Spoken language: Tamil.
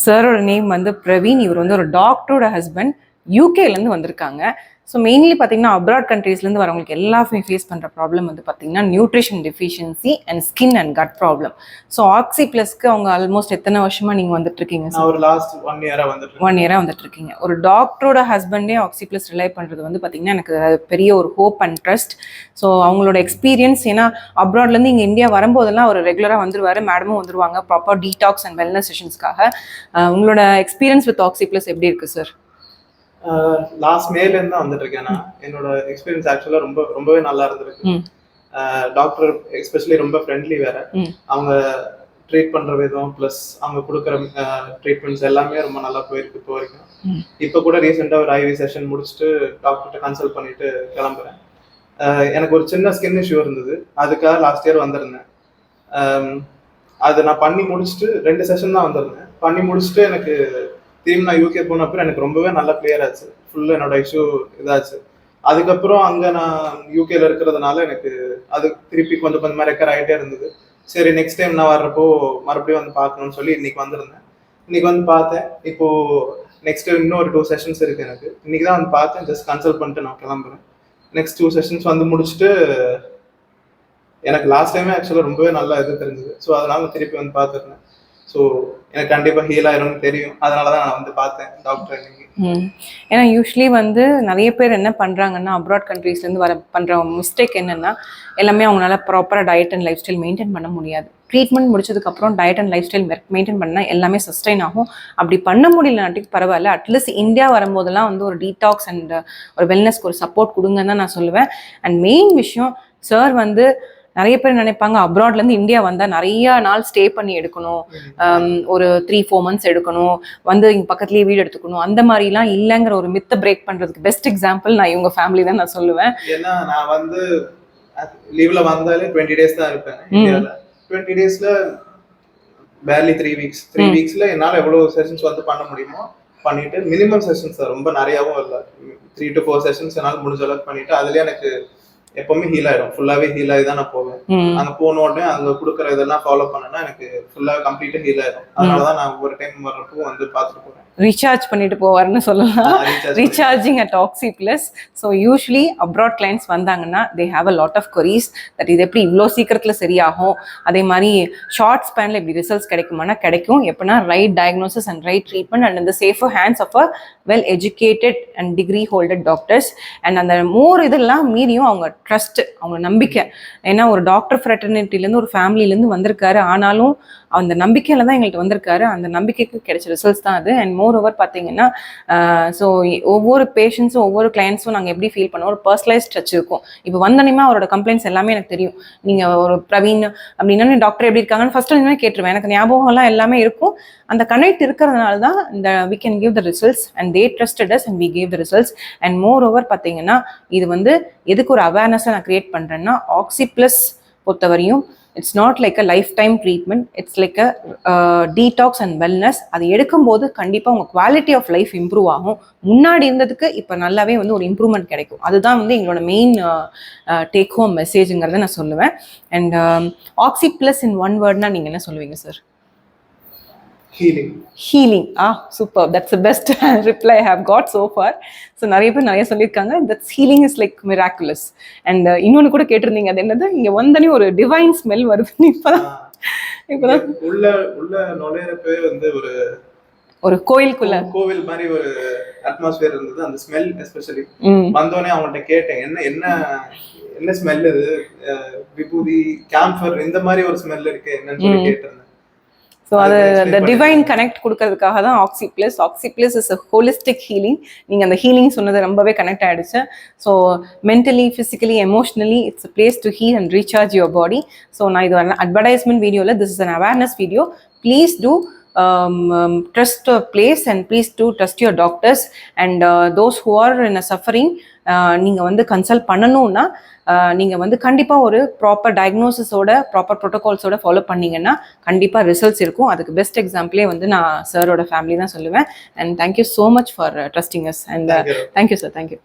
சாரோட நேம் வந்து பிரவீன். இவர் வந்து ஒரு டாக்டரோட ஹஸ்பண்ட், யூகேலேருந்து வந்திருக்காங்க. ஸோ மெயின்லி பார்த்தீங்கன்னா அப்ராட் கண்ட்ரீஸ்லேருந்து வரவங்களுக்கு எல்லாருமே ஃபேஸ் பண்ணுற ப்ராப்ளம் வந்து பார்த்தீங்கன்னா nutrition deficiency and skin and gut problem. So oxy ப்ளஸ்க்கு அவங்க ஆல்மோஸ்ட் எத்தனை வருஷமா நீங்கள் வந்துட்டு இருக்கீங்க சார்? ஒரு லாஸ்ட் 1 இயராக வந்துட்டு 1 இயராக வந்துட்டு இருக்கீங்க. ஒரு டாக்டரோட ஹஸ்பண்டே ஆக்சி ப்ளஸ் ரிலை பண்ணுறது வந்து பார்த்தீங்கன்னா எனக்கு பெரிய ஒரு ஹோப் அண்ட் ட்ரஸ்ட். ஸோ அவங்களோட எக்ஸ்பீரியன்ஸ், ஏன்னா அப்ராட்லேருந்து இங்கே இந்தியா வரும்போதெல்லாம் அவர் ரெகுலராக வந்துருவார், மேடமும் வந்துருவாங்க ப்ராப்பர் டீடாக்ஸ் அண்ட் வெல்னஸ் செஷன்ஸ்க்காக. உங்களோட எக்ஸ்பீரியன்ஸ் வித் ஆக்சி ப்ளஸ் எப்படி இருக்குது சார்? லாஸ்ட் மேலேருந்து தான் வந்துட்டு இருக்கேன். நான் என்னோட எக்ஸ்பீரியன்ஸ் ஆக்சுவலாக ரொம்பவே நல்லா இருந்திருக்கு. டாக்டர் எஸ்பெஷலி ரொம்ப ஃப்ரெண்ட்லி வேற. அவங்க ட்ரீட் பண்ற விதம் ப்ளஸ் அவங்க கொடுக்குற ட்ரீட்மெண்ட்ஸ் எல்லாமே ரொம்ப நல்லா போயிருக்கு இப்போ வரைக்கும். இப்போ கூட ரீசெண்டாக ஒரு ஐவி செஷன் முடிச்சுட்டு டாக்டர்கிட்ட கன்சல்ட் பண்ணிட்டு கிளம்புறேன். எனக்கு ஒரு சின்ன ஸ்கின் இஷ்யூ இருந்தது, அதுக்காக லாஸ்ட் இயர் வந்திருந்தேன். அது நான் பண்ணி முடிச்சுட்டு 2 செஷன் தான் வந்திருந்தேன். பண்ணி முடிச்சுட்டு எனக்கு திரும்பி நான் யூகே போனப்போ எனக்கு ரொம்பவே நல்லா கிளியர் ஆச்சு, ஃபுல்லாக என்னோட இஷ்யூ இதாச்சு. அதுக்கப்புறம் அங்கே நான் யூகேல இருக்கிறதுனால எனக்கு அது திருப்பி கொஞ்சம் கொஞ்சமாக ரெக்கர் ஆகிட்டே இருந்தது. சரி, நெக்ஸ்ட் டைம் நான் வர்றப்போ மறுபடியும் வந்து பார்க்கணும்னு சொல்லி இன்னைக்கு வந்திருந்தேன். இன்னைக்கு வந்து பார்த்தேன். இப்போ நெக்ஸ்ட் இன்னொரு 2 செஷன்ஸ் இருக்கு எனக்கு. இன்னைக்கு தான் வந்து பார்த்தேன், ஜஸ்ட் கன்சல்ட் பண்ணிட்டு நான் கிளம்புறேன். நெக்ஸ்ட் 2 செஷன்ஸ் வந்து முடிச்சுட்டு எனக்கு லாஸ்ட் டைமே ஆக்சுவலாக ரொம்பவே நல்லா இது தெரிஞ்சது. ஸோ அதனால திருப்பி வந்து பார்த்துருந்தேன். ஸோ எனக்கு கண்டிப்பாக ஹீல் ஆயிரும்னு தெரியும், அதனால தான் நான் வந்து பார்த்தேன் டாக்டர் இன்னைக்கு. ஏன்னா யூஸ்வலி வந்து நிறைய பேர் என்ன பண்ணுறாங்கன்னா அப்ராட் கண்ட்ரீஸ்லேருந்து பண்ணுற மிஸ்டேக் என்னென்னா எல்லாமே அவங்களால ப்ராப்பராக diet and life style maintain பண்ண முடியாது. ட்ரீட்மெண்ட் முடிச்சதுக்கப்புறம் diet and life style maintain பண்ணால் எல்லாமே சஸ்டைன் ஆகும். அப்படி பண்ண முடியலனாட்டிக்கு பரவாயில்ல, அட்லீஸ்ட் இந்தியா வரும்போதெல்லாம் வந்து ஒரு டீடாக்ஸ் அண்ட் ஒரு வெல்னஸ்க்கு ஒரு சப்போர்ட் கொடுங்கன்னு தான் நான் சொல்லுவேன். அண்ட் மெயின் விஷயம், சார் வந்து நிறைய பேர் நினைப்பாங்க அப்ராட்லேருந்து இந்தியா வந்தால் நிறைய நாள் ஸ்டே பண்ணி எடுக்கணும், ஒரு 3-4 மந்த்ஸ் எடுக்கணும், வந்து இங்கே பக்கத்துலேயே வீடு எடுத்துக்கணும், அந்த மாதிரிலாம் இல்லைங்கிற ஒரு மித்தை பிரேக் பண்ணுறதுக்கு பெஸ்ட் எக்ஸாம்பிள் நான் இவங்க ஃபேமிலி தான் நான் சொல்லுவேன். ஏன்னா நான் வந்து லீவ்ல வந்தாலே 20 டேஸ் தான் இருப்பேன். 20 டேஸ்ல பேர்லி 3 வீக்ஸ். 3 வீக்ஸ்ல என்னால் எவ்வளோ செஷன்ஸ் வந்து பண்ண முடியுமோ பண்ணிட்டு, மினிமம் செஷன்ஸ் தான், ரொம்ப நிறையாவும் இல்லை, 3 to 4 செஷன்ஸ் என்னால் முடிஞ்ச அளவுக்கு பண்ணிட்டு அதுலேயே எனக்கு எப்பவுமே ஹீல் ஆயிடும். ஃபுல்லாவே ஹீல் ஆகி தான் நான் போவேன். அங்க போன உடனே அங்க கொடுக்குற இதெல்லாம் ஃபாலோ பண்ணனா எனக்கு ஃபுல்லாவே கம்ப்ளீட்டா ஹீல் ஆயிடும். அதனாலதான் நான் ஒரு டைம் வர்றப்போ வந்து பார்த்துட்டு போறேன். ரீசார்ஜ் பண்ணிட்டு போவார்னு சொல்லலாம். Recharging at oxy plus. So usually abroad clients வந்தாங்கன்னா they have a lot of queries that இது எப்படி இவ்வளோ சீக்கிரத்தில் சரியாகும், அதே மாதிரி ஷார்ட் ஸ்பேனில் இப்படி ரிசல்ட்ஸ் கிடைக்குமானா கிடைக்கும். எப்படின்னா right diagnosis and right treatment and இந்த safer hands of a well educated and degree holded doctors. And அந்த மோர் இதெல்லாம் மீறியும் அவங்க ட்ரஸ்ட், அவங்க நம்பிக்கை. ஏன்னா ஒரு டாக்டர் ஃப்ரெட்டர்னிட்டிலேருந்து ஒரு ஃபேமிலியிலேருந்து வந்திருக்காரு, ஆனாலும் அந்த நம்பிக்கையில தான் எங்கள்கிட்ட வந்திருக்காரு. அந்த நம்பிக்கைக்கு கிடைச்ச ரிசல்ட்ஸ் தான் அது. அண்ட் மோர் ஓவர் பார்த்தீங்கன்னா ஸோ ஒவ்வொரு பேஷண்ட்ஸும் ஒவ்வொரு கிளைண்ட்ஸும் நாங்கள் எப்படி ஃபீல் பண்ணுவோம், ஒரு பர்சனலைஸ் டச் இருக்கும். இப்போ வந்தோன்னே அவரோட கம்ப்ளைண்ட்ஸ் எல்லாமே எனக்கு தெரியும். நீங்கள் ஒரு பிரவீன் அப்படின்னா டாக்டர் எப்படி இருக்காங்கன்னு ஃபர்ஸ்ட் இனிமேல் கேட்டுருவேன். எனக்கு ஞாபகம்லாம் எல்லாமே இருக்கும். அந்த கனெக்ட் இருக்கிறதுனால தான் இந்த we can give the results and they trusted us and we gave the results. and moreover பார்த்தீங்கன்னா இது வந்து எதுக்கு ஒரு அவேர்னஸை நான் கிரியேட் பண்ணுறேன்னா, ஆக்சி ப்ளஸ் பொறுத்தவரையும் it's not like a life time treatment, it's like a detox and wellness. அது எடுக்கும்போது கண்டிப்பாக உங்கள் குவாலிட்டி ஆஃப் லைஃப் இம்ப்ரூவ் ஆகும். முன்னாடி இருந்ததுக்கு இப்போ நல்லாவே வந்து ஒரு இம்ப்ரூவ்மெண்ட் கிடைக்கும். அதுதான் வந்து எங்களோட மெயின் டேக் ஹோம் மெசேஜுங்கிறத நான் சொல்லுவேன். And oxy plus in one வேர்ட்னா நீங்கள் என்ன சொல்லுவீங்க sir? Healing. Super. That's the best reply I have got so far. So நிறைய பேர் நிறைய சொல்லியிருக்காங்க that's healing is like miraculous. and இன்னொன்னு கூட கேட்டிருந்தீங்க, அது என்னது, இங்க வந்தனே ஒரு டிவைன் ஸ்மெல் வருது. இப்பதான் உள்ள நுழையிறப்பே வந்து ஒரு கோவில் மாதிரி ஒரு அட்மாஸ்பியர் இருந்தது. அந்த ஸ்மெல் எஸ்பெஷலி வந்தோடனே அவங்கள்ட்ட கேட்டேன், என்ன ஸ்மெல் இது, விபூதி, கேம்பர், இந்த மாதிரி ஒரு ஸ்மெல் இருக்கு என்னன்னு சொல்லி கேட்டிருந்தேன். ஸோ அது அந்த டிவைன் கனெக்ட் கொடுக்கறதுக்காக தான் oxy plus. Oxy plus is a holistic healing. நீங்கள் அந்த ஹீலிங் சொன்னது ரொம்பவே கனெக்ட் ஆகிடுச்சு. So mentally, physically, emotionally it's a place to heal and recharge your body. So நான் இது அட்வர்டைஸ்மெண்ட் வீடியோவில் this is an awareness video. Please do trust a place and please do trust your doctors and those who are in a suffering. நீங்கள் வந்து கன்சல்ட் பண்ணணும்னா நீங்கள் வந்து கண்டிப்பாக ஒரு ப்ராப்பர் டயக்னோசிஸோட ப்ராப்பர் ப்ரோட்டோகால்ஸோட ஃபாலோ பண்ணிங்கன்னா கண்டிப்பாக ரிசல்ட்ஸ் இருக்கும். அதுக்கு பெஸ்ட் எக்ஸாம்பிளே வந்து நான் சாரோட ஃபேமிலி தான் சொல்லுவேன். And thank you so much for trusting as. And thank you sir, thank you.